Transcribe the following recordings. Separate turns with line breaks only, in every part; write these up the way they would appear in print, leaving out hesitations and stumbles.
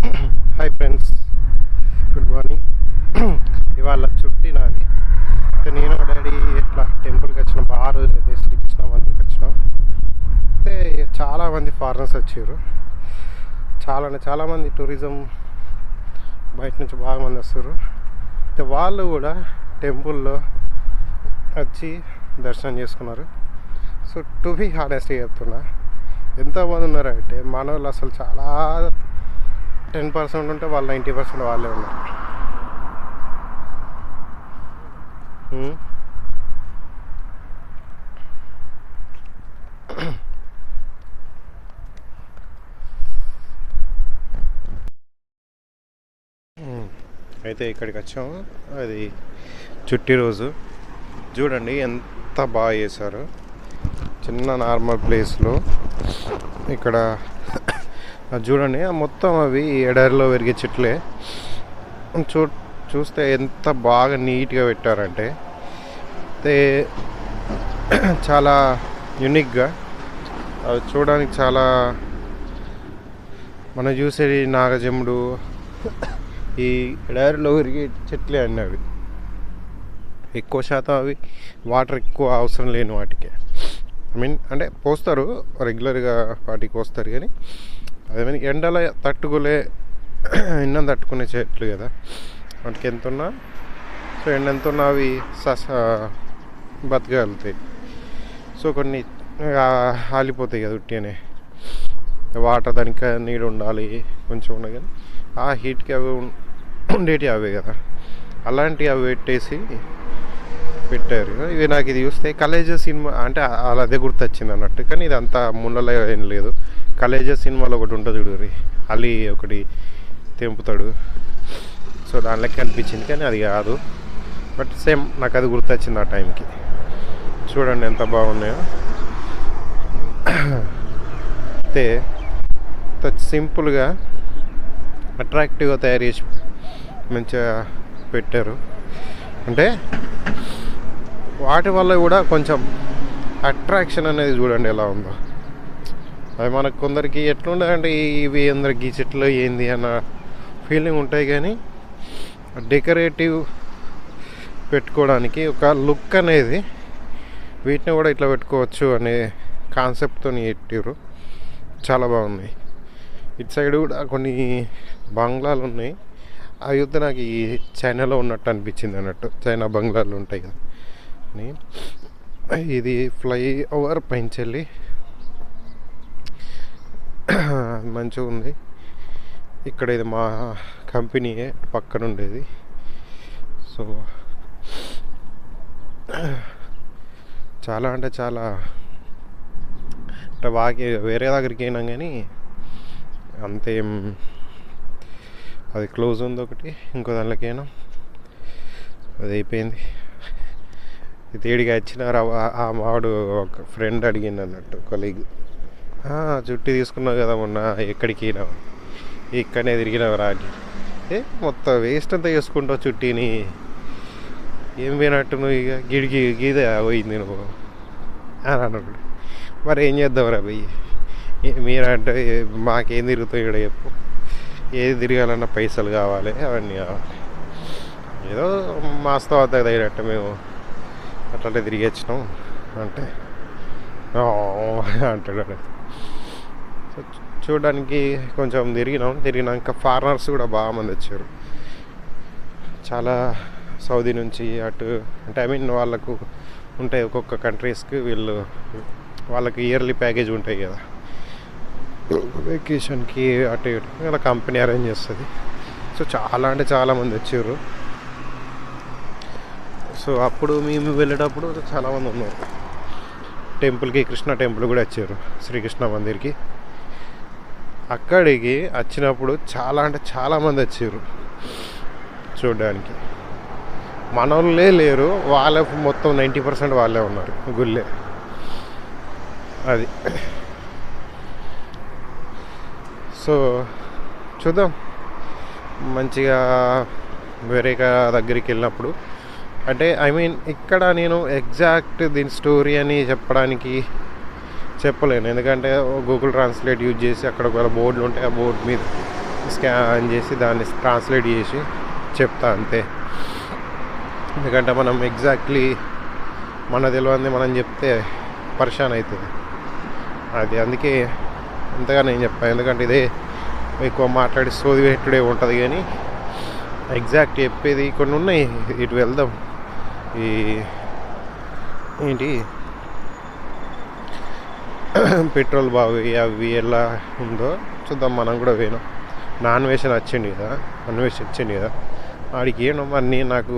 Hi friends, good morning. ఇవాళ చుట్టి నాది. అయితే నేను డాడీ ఇట్లా టెంపుల్కి వచ్చినాం, బాగా రోజులు శ్రీకృష్ణ మందిర్కి వచ్చినాం. అయితే చాలామంది ఫారినర్స్ వచ్చారు, చాలామంది టూరిజం బయట నుంచి బాగా మంది వస్తారు. అయితే వాళ్ళు కూడా టెంపుల్లో వచ్చి దర్శనం చేసుకున్నారు. సో టు బీ హానెస్ట్గా చెప్తున్నా, ఎంతమంది ఉన్నారంటే మన వాళ్ళు అసలు చాలా 10% ఉంటే వాళ్ళు 90% వాళ్ళే ఉన్నారు. అయితే ఇక్కడికి వచ్చాము, అది చుట్టి రోజు. చూడండి ఎంత బాగా చేశారు, చిన్న నార్మల్ ప్లేస్లో. ఇక్కడ చూడండి మొత్తం అవి ఎడారిలో పెరిగే చెట్లే. చూస్తే ఎంత బాగా నీట్గా పెట్టారంటే చాలా యూనిక్గా, అవి చూడడానికి చాలా, మనం చూసేది నాగజముడు, ఈ ఎడారిలో పెరిగే చెట్లే అండి అవి. ఎక్కువ శాతం అవి వాటర్ ఎక్కువ అవసరం లేని వాటికి, అంటే పోస్తారు రెగ్యులర్గా, వాటికి పోస్తారు. కానీ అదే ఎండల ఎండను తట్టుకునే చెట్లు కదా, వాటికి ఎంత ఉన్నా, సో ఎండ ఎంత ఉన్నా అవి బతకగలుగుతాయి. సో కొన్ని ఆలిపోతాయి కదా ఉట్టిగానే, వాటర్ దానికి నీడు ఉండాలి కొంచెం ఉండదు. కానీ ఆ హీట్కి అవి ఉండేటివి అవే కదా, అలాంటివి అవి పెట్టారు. ఇవి నాకు ఇది చూస్తే కలేజా సినిమా అంటే అదే గుర్తొచ్చింది అన్నట్టు. కానీ ఇది అంతా ముళ్ళలో ఏం లేదు. కలేజా సినిమాలో ఒకటి ఉంటుంది చూడు, అలీ ఒకటి తెంపుతాడు, సో దానిలోకి అనిపించింది. కానీ అది కాదు, బట్ సేమ్ నాకు అది గుర్తొచ్చింది ఆ టైంకి. చూడండి ఎంత బాగున్నాయో. అయితే సింపుల్గా అట్రాక్టివ్గా తయారు చేసి మంచిగా పెట్టారు. అంటే వాటి వల్ల కూడా కొంచెం అట్రాక్షన్ అనేది చూడండి ఎలా ఉందో. అది మనకు కొందరికి ఎట్లుండదంటే ఇవి అందరికి ఈ చెట్లు ఏంది అన్న ఫీలింగ్ ఉంటాయి. కానీ డెకరేటివ్ పెట్టుకోవడానికి ఒక లుక్ అనేది, వీటిని కూడా ఇట్లా పెట్టుకోవచ్చు అనే కాన్సెప్ట్తో పెట్టారు. చాలా బాగున్నాయి. ఇటు సైడ్ కూడా కొన్ని బంగ్లాలు ఉన్నాయి. ఆ యుద్ధ నాకు ఈ చైనాలో ఉన్నట్టు అనిపించింది అన్నట్టు, చైనా బంగ్లాలు ఉంటాయి కదా. ఇది ఫ్లై ఓవర్ పైంచెల్లి మంచిగా ఉంది. ఇక్కడ ఇది మా కంపెనీయే పక్కన ఉండేది. సో చాలా అంటే చాలా, అంటే వేరే దగ్గరికి అయినాం కానీ అంతేం, అది క్లోజ్ ఉంది ఒకటి, ఇంకో దానిలోకి అయినా అది అయిపోయింది. తేడిగా వచ్చిన ఆ మావాడు ఒక ఫ్రెండ్ అడిగింది అన్నట్టు, కొలీగ్, చుట్టి తీసుకున్నావు కదా మొన్న, ఎక్కడికి అయినావు, ఇక్కడనే తిరిగినావు రా అని. మొత్తం వేస్ట్ అంతా చేసుకుంటావు చుట్టిని, ఏం పోయినట్టు నువ్వు, ఇక గీదే పోయింది నువ్వు అని అన్నాడు. మరి ఏం చేద్దాంరా పోయి, మీరంటే మాకేం తిరుగుతావు ఇక్కడ చెప్పు, ఏది తిరగాలన్నా పైసలు కావాలి, అవన్నీ కావాలి. ఏదో మాస్తో అవుతుంది తగినట్టు మేము అట్లంటే తిరిగి వచ్చినాం అంటే అంటాడు. సో చూడడానికి కొంచెం తిరిగినాక ఫారినర్స్ కూడా బాగా మంది వచ్చారు. చాలా సౌదీ నుంచి అటు, అంటే వాళ్ళకు ఉంటాయి ఒక్కొక్క కంట్రీస్కి, వాళ్ళకి ఇయర్లీ ప్యాకేజ్ ఉంటాయి కదా వెకేషన్కి, అటు ఇటు ఇలా కంపెనీ అరేంజ్ చేస్తుంది. సో చాలా అంటే చాలామంది వచ్చారు. సో అప్పుడు మేము వెళ్ళేటప్పుడు చాలామంది ఉన్నారు. టెంపుల్కి, కృష్ణ టెంపుల్ కూడా వచ్చారు, శ్రీకృష్ణ మందిర్కి. అక్కడికి వచ్చినప్పుడు చాలా అంటే చాలామంది వచ్చారు చూడడానికి. మన వాళ్ళే లేరు, వాళ్ళ మొత్తం 90% వాళ్ళే ఉన్నారు గుళ్ళే. అది సో చూద్దాం, మంచిగా వేరే దగ్గరికి వెళ్ళినప్పుడు. అంటే ఇక్కడ నేను ఎగ్జాక్ట్ దీని స్టోరీ అని చెప్పలేను, ఎందుకంటే గూగుల్ ట్రాన్స్లేట్ యూజ్ చేసి అక్కడ ఒకవేళ బోర్డులు ఉంటాయి, ఆ బోర్డు మీద స్కాన్ చేసి దాన్ని ట్రాన్స్లేట్ చేసి చెప్తా అంతే. ఎందుకంటే మనం ఎగ్జాక్ట్లీ మన తెలియంది మనం చెప్తే పరిశాన్ అవుతుంది. అది అందుకే అంతగా నేను చెప్పాను. ఎందుకంటే ఇదే ఎక్కువ మాట్లాడి సోది పెట్టుడే ఉంటుంది, కానీ ఎగ్జాక్ట్ చెప్పేది కొన్ని ఉన్నాయి. ఇటు వెళ్దాం, ఈ ఏంటి పెట్రోల్ బావి అవి ఎలా ఉందో చూద్దాం. మనం కూడా పోయినాం, అన్వేషణ వచ్చింది కదా ఆడికి ఏమో అన్నీ నాకు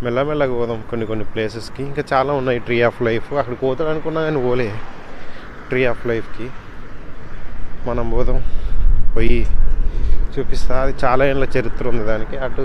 మెల్లమెల్లగా పోదాం కొన్ని ప్లేసెస్కి. ఇంకా చాలా ఉన్నాయి. ట్రీ ఆఫ్ లైఫ్ అక్కడికి పోతాడు అనుకున్నా కానీ పోలే. ట్రీ ఆఫ్ లైఫ్కి మనం పోదాం, పోయి చూపిస్తా. అది చాలా ఏళ్ళ చరిత్ర ఉంది దానికి. అటు